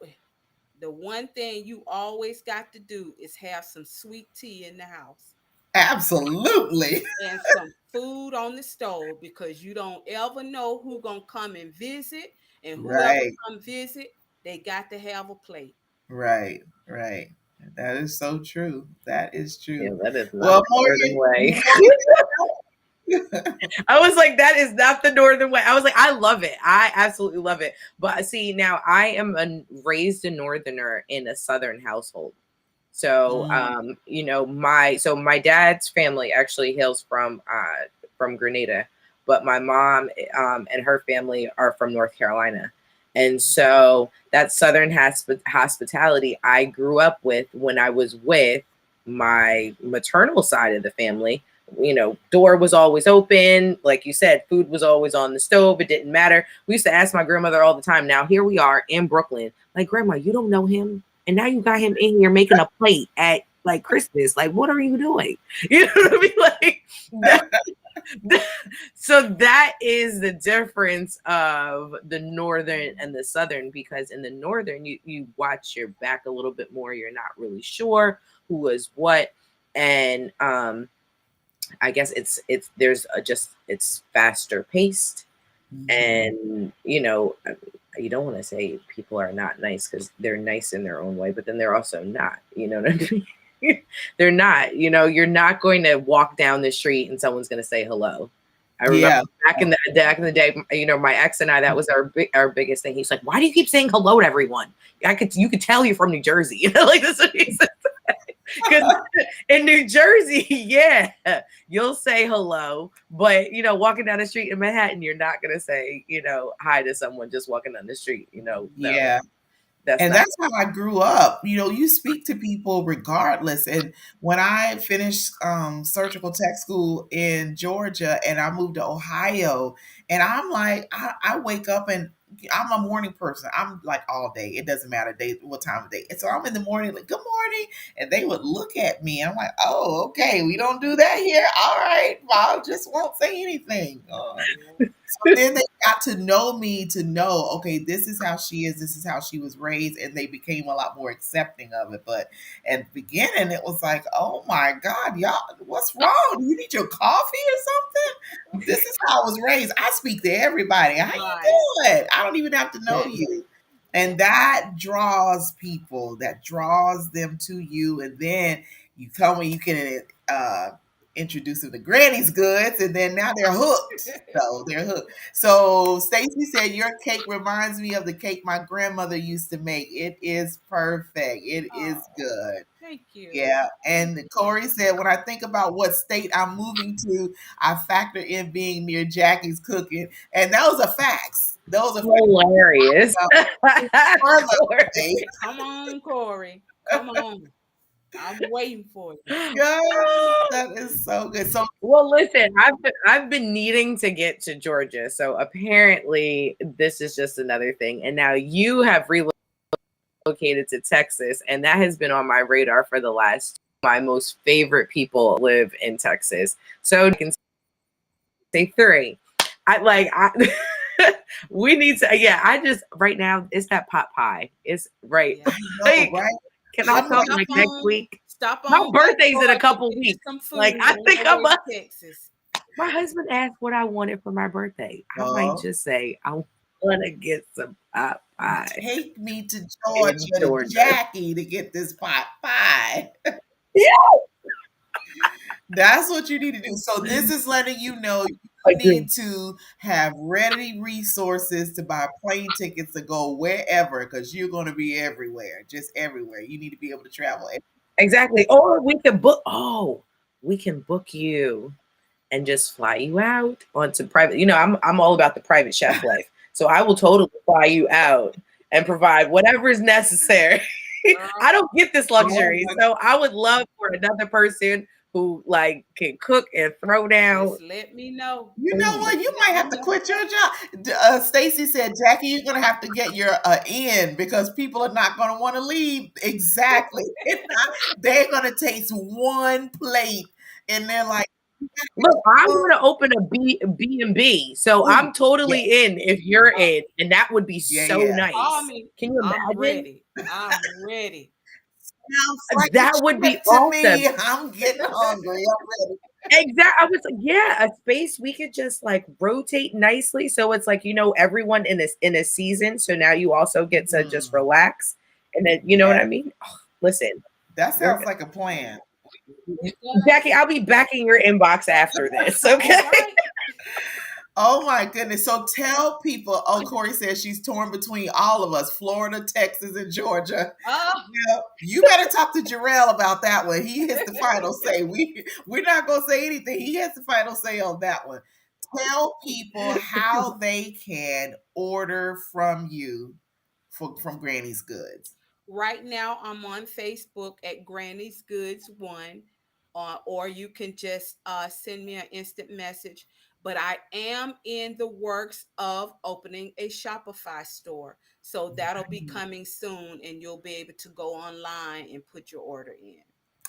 the one thing you always got to do is have some sweet tea in the house Absolutely. and some food on the stove, because you don't ever know who gonna come and visit, and whoever Right, come visit, they got to have a plate. right, right. That is so true. That is Yeah, true. that is not Well, the northern way. Morgan. I was like, that is not the northern way. I was like, I love it. I absolutely love it. But see, now I am raised a northerner in a southern household. So, Mm, my dad's family actually hails from Grenada, but my mom and her family are from North Carolina, and so that southern hospitality I grew up with when I was with my maternal side of the family. Door was always open, like you said, food was always on the stove. It didn't matter. We used to ask my grandmother all the time. Now here we are in Brooklyn, like, grandma, you don't know him, and now you got him in here making a plate at like Christmas. Like, what are you doing? You know what I mean? Like that, so that is the difference of the northern and the southern, because in the northern you watch your back a little bit more. You're not really sure who is what. And I guess it's there's just it's faster paced. mhm. And you don't want to say people are not nice, because they're nice in their own way, but then they're also not, you know what I mean? They're not, you're not going to walk down the street and someone's going to say hello. I remember Yeah. back in the day, my ex and I, that was our biggest thing. He's like, why do you keep saying hello to everyone? You could tell you're from New Jersey. Like, this is what he said. Because in New Jersey, yeah, you'll say hello, but walking down the street in Manhattan, you're not gonna say, hi to someone just walking down the street. No, Yeah. that's And not. that's how I grew up. You speak to people regardless. And when I finished surgical tech school in Georgia and I moved to Ohio, and I'm like, I wake up and I'm a morning person. I'm like all day. It doesn't matter what time of day. And so I'm in the morning, like, good morning. And they would look at me. I'm like, oh, okay, we don't do that here. All right. Well, I just won't say anything. So then they got to know me to know, okay, this is how she is, this is how she was raised, and they became a lot more accepting of it. But at the beginning, it was like, oh my God, y'all, what's wrong? Do you need your coffee or something? This is how I was raised. I speak to everybody. How you Right. doing? I don't even have to know That you. that And that draws people, that draws them to you. And then you come and you can introduce them to Granny's goods, and then now they're hooked. So they're hooked. So Stacy said, "Your cake reminds me of the cake my grandmother used to make. It is perfect. It is Oh, good." thank you. Yeah. Thank And you. Corey said, "When I think about what state I'm moving to, I factor in being near Jackie's cooking." And that was a fax. Those are Hilarious. further Corey. away. Come on, Corey. Come on. I'm waiting for you. Yes, that is so good. So Well, listen, I've been needing to get to Georgia, so apparently this is just another thing. And now you have relocated to Texas, and that has been on my radar for the last. My most favorite people live in Texas, so I can say three. We need to. Yeah, I just right now it's that pot pie. It's right. Yeah. I know, Like, right? can I I'm come like, Stop like next on week? stop My on by birthday's in a Georgia, couple get you weeks. some Like, food I on think your way to Texas. my husband asked what I wanted for my birthday. I might oh, just say I want to get some pot pie take me to in Georgia to Georgia. Jackie to get this pot pie. Yeah, That's what you need to do. So this is letting you know I you do. need to have ready resources to buy plane tickets to go wherever because you're going to be everywhere, just everywhere. You need to be able to travel. Exactly. Or we can book. Oh, we can book you and just fly you out onto private. I'm all about the private chef life, so I will totally fly you out and provide whatever is necessary. I don't get this Oh luxury. my, So I would love for another person who like can cook and throw down. Just let me know. you know Ooh. what? Just You let might me have to know. quit your job. Stacy said, Jackie, you're gonna have to get your in because people are not gonna want to leave. Exactly. They're gonna taste one plate and they're like, Look, I oh, want to open a B&B, so ooh, I'm yeah, totally in if you're in, and that would be yeah, so yeah. Call nice. me. Can you I'm imagine? ready. I'm ready. Sounds like a That would be trip to awesome. me. I'm getting hungry. I'm ready. Exactly. I was like, yeah, a space we could just like rotate nicely. So it's like, everyone in a season. So now you also get to just Mm, relax. And then you know what yeah, I mean? Oh, listen, that we're sounds like a plan. It Jackie, does. I'll be backing your inbox after this. All Okay. right. Oh my goodness. So tell people, oh, Corey says she's torn between all of us, Florida, Texas, and Georgia. Oh, Well, you better talk to Jarrell about that one. He has the final say. We're not gonna say anything. He has the final say on that one. Tell people how they can order from you from Granny's Goods. right now I'm on Facebook at Granny's Goods One, or you can just send me an instant message. But I am in the works of opening a Shopify store, so that'll be coming soon, and you'll be able to go online and put your order in.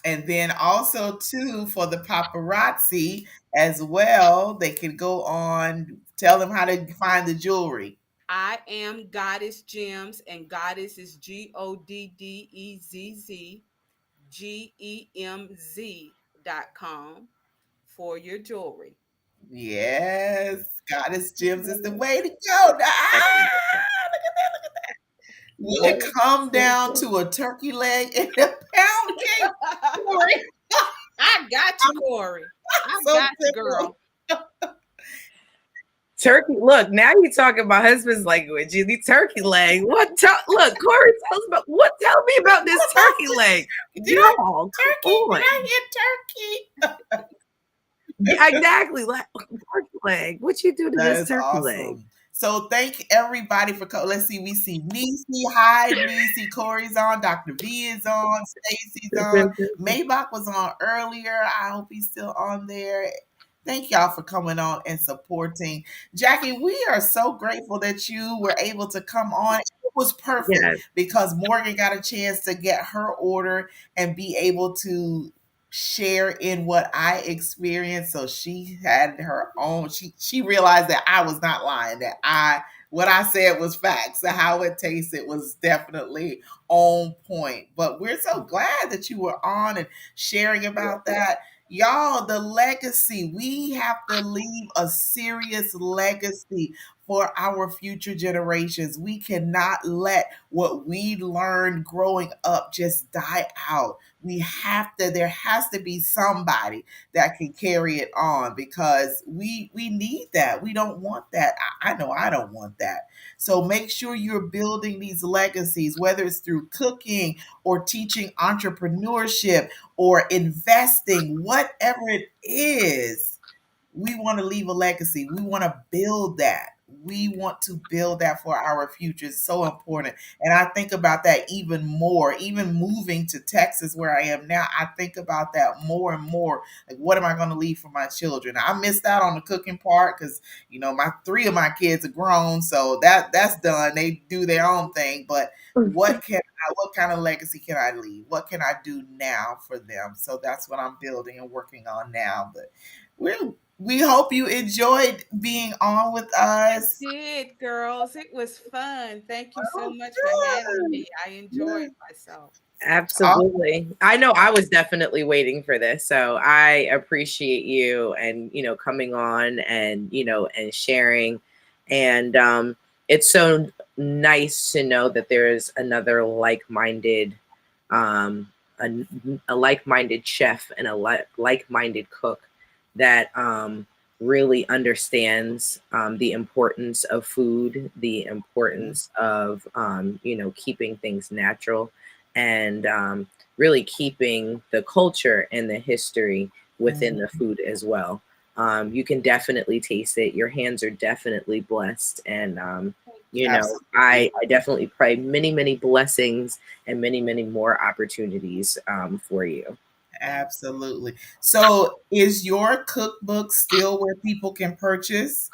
And then also too for the paparazzi as well, they can go on, tell them how to find the jewelry. I am Goddess Gems, and Goddess is GODDEZZGEMZ.com for your jewelry. Yes, Goddess Gems is the way to go. Look at that. Will it come down to a turkey leg and a pound cake? Corey? I got you, Corey. I So got you, simple. girl. Turkey. Look, now you're talking my husband's language. You need turkey leg. Look, Corey, tell me about this What about turkey this leg. turkey? Did I Y'all, come turkey? Did I on. hear turkey? Yeah, exactly. Like turkey leg. What you do to That this is turkey leg? awesome. So thank everybody for coming. Let's see. We see Nisi. Hi, Nisi. Corey's on. Dr. V is on. Stacy's on. Maybach was on earlier. I hope he's still on there. Thank y'all for coming on and supporting. Jackie, we are so grateful that you were able to come on. It was perfect Yes. because Morgan got a chance to get her order and be able to share in what I experienced. So she had her own. She realized that I was not lying. That I what I said was facts. How it tasted was definitely on point. But we're so glad that you were on and sharing about that. Y'all, the legacy. We have to leave a serious legacy for our future generations. We cannot let what we learned growing up just die out. There has to be somebody that can carry it on because we need that. We don't want that. I know I don't want that. So make sure you're building these legacies, whether it's through cooking or teaching entrepreneurship or investing, whatever it is. We want to leave a legacy. We want to build that. We want to build that for our future. It's so important. And I think about that even more. Even moving to Texas where I am now, I think about that more and more. Like, what am I going to leave for my children? I missed out on the cooking part because my three of my kids are grown, so that's done. They do their own thing. But what kind of legacy can I leave? What can I do now for them? So that's what I'm building and working on now. But we hope you enjoyed being on with I us. did, girls. It was fun. Thank you so Oh, much for having good. me. I enjoyed Good. myself. Absolutely. I know I was definitely waiting for this. So I appreciate you and, coming on and, and sharing. And it's so nice to know that there's another like-minded, um, a, a like-minded chef and a like-minded cook that really understands the importance of food, the importance of, keeping things natural and really keeping the culture and the history within the food as well. You can definitely taste it. Your hands are definitely blessed. And Absolutely. I definitely pray many, many blessings and many, many more opportunities for you. Absolutely. So, is your cookbook still where people can purchase?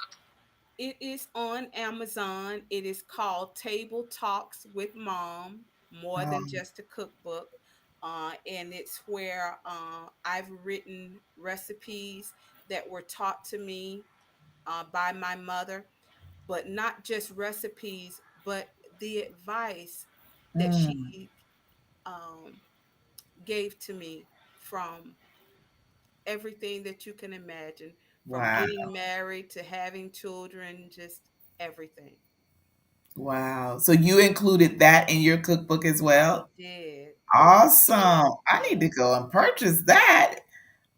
It is on Amazon. It is called Table Talks with Mom, more than Um, just a cookbook. And it's where I've written recipes that were taught to me by my mother, but not just recipes, but the advice that mm, she um, gave to me from everything that you can imagine, from wow. getting married to having children, just everything. Wow. So you included that in your cookbook as I well? did. Awesome. I need to Yes. go and purchase that.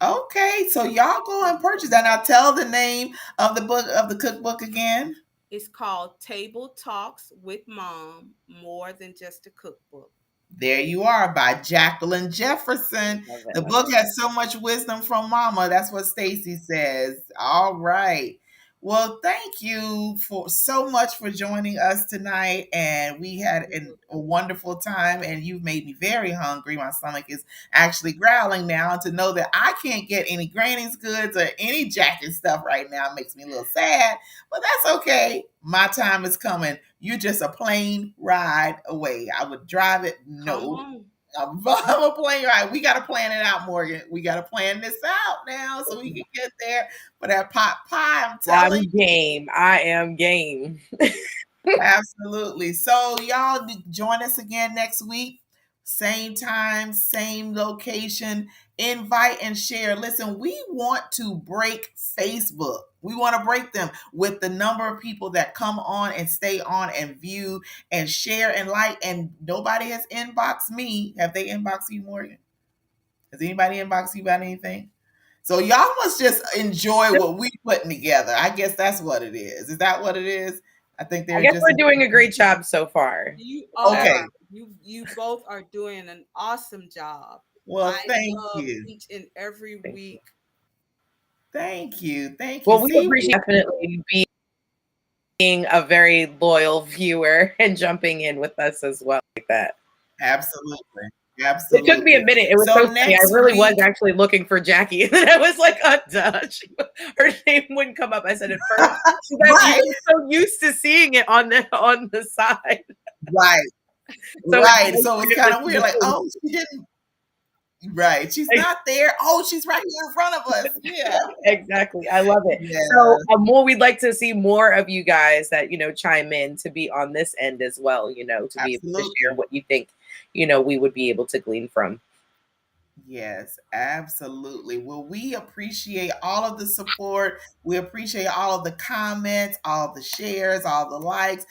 Okay, so y'all go and purchase that. Now tell the name of the book of the cookbook again. It's called Table Talks with Mom, more than just a cookbook. There you are by Jacqueline Jefferson. Love it. The Love book it. has so much wisdom from Mama. That's what Stacy says. All right. Well, thank you for so much for joining us tonight. And we had a wonderful time. And you've made me very hungry. My stomach is actually growling now. And to know that I can't get any Granny's goods or any jacket stuff right now makes me a little sad. But that's okay. My time is coming. You're just a plane ride away. I would drive it. Come No, on. I'm a plane ride. We got to plan it out, Morgan. We got to plan this out now so we can get there for that pot pie. I'm telling I'm game. I am game. Absolutely. So y'all join us again next week. Same time, same location. Invite and share. Listen, we want to break Facebook. We want to break them with the number of people that come on and stay on and view and share and like. And nobody has inboxed me. Have they inboxed you, Morgan? Has anybody inboxed you about anything? So y'all must just enjoy what we putting together. I guess that's what it is. Is that what it is? I think I they're guess just we're doing a great job so far. You Uh, are. okay. You both are doing an awesome job. Well, I thank love you. each and every Thank you. week. Thank you. Thank you. Well, we See, appreciate definitely being a very loyal viewer and jumping in with us as well like that. absolutely. It took me a Absolutely. minute. It was So so funny. I next really was week, actually looking for Jackie. And then I was like, oh, duh. Her name wouldn't come up. I said at first, you right, get so used to seeing it on the side. right, So it's right. nice So for it's him kind to of see weird. the Like, full. oh, she didn't. Right. She's not there. Oh, she's right here in front of us. Yeah. Exactly. I love it. Yeah. So more we'd like to see more of you guys that, chime in to be on this end as well, to be able to share Absolutely. what you think, we would be able to glean from. Yes, absolutely. Well, we appreciate all of the support. We appreciate all of the comments, all the shares, all the likes.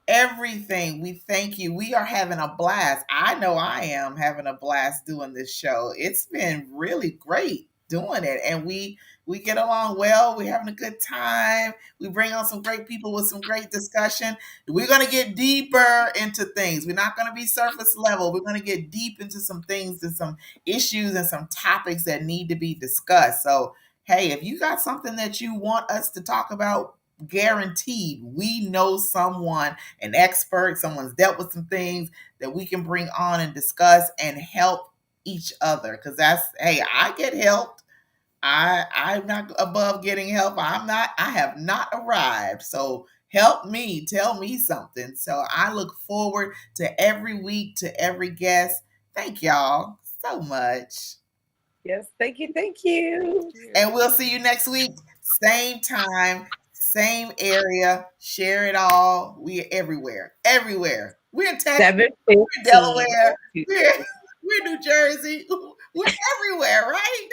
Everything. We thank you. We are having a blast. I know I am having a blast doing this show. It's been really great doing it, and we get along well. We're having a good time. We bring on some great people with some great discussion. We're going to get deeper into things. We're not going to be surface level. We're going to get deep into some things and some issues and some topics that need to be discussed. So, hey, if you got something that you want us to talk about, guaranteed we know someone, an expert, someone's dealt with some things that we can bring on and discuss and help each other. Because that's, hey, I get helped. I'm not above getting help. I have not arrived. So help me, tell me something. So I look forward to every week, to every guest. Thank y'all so much. Yes. Thank you. Thank you. And we'll see you next week. Same time, same area. Share it all. We're everywhere. Everywhere. We're in Texas. We're in 7:15 Delaware. on Tuesday. We're in New Jersey. We're everywhere, right?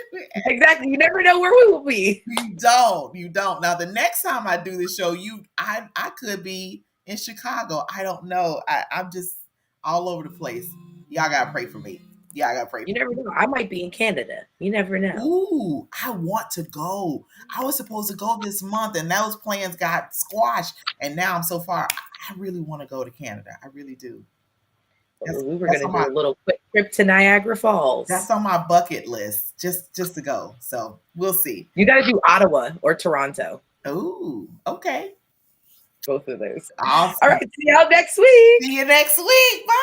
Exactly. You never know where we will be. You don't. You don't. Now the next time I do the show, I could be in Chicago. I don't know. I'm just all over the place. Y'all gotta pray for me. Y'all gotta pray You for never know. I might be in Canada. You never me. know. Ooh, I want to go. I was supposed to go this month, and those plans got squashed. And now I'm so far. I really want to go to Canada. I really do. That's We were that's going to on my do a little quick trip to Niagara that's Falls. on my bucket list. Just to go. So we'll see. You got to do Ottawa or Toronto. Ooh, okay. both of those. Awesome. All right, see y'all next week. See you next week. Bye.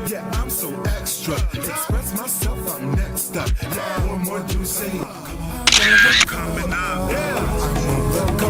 Yeah, I'm so extra. Express myself, I'm next up. Yeah, what more do you say? Coming up. Yeah.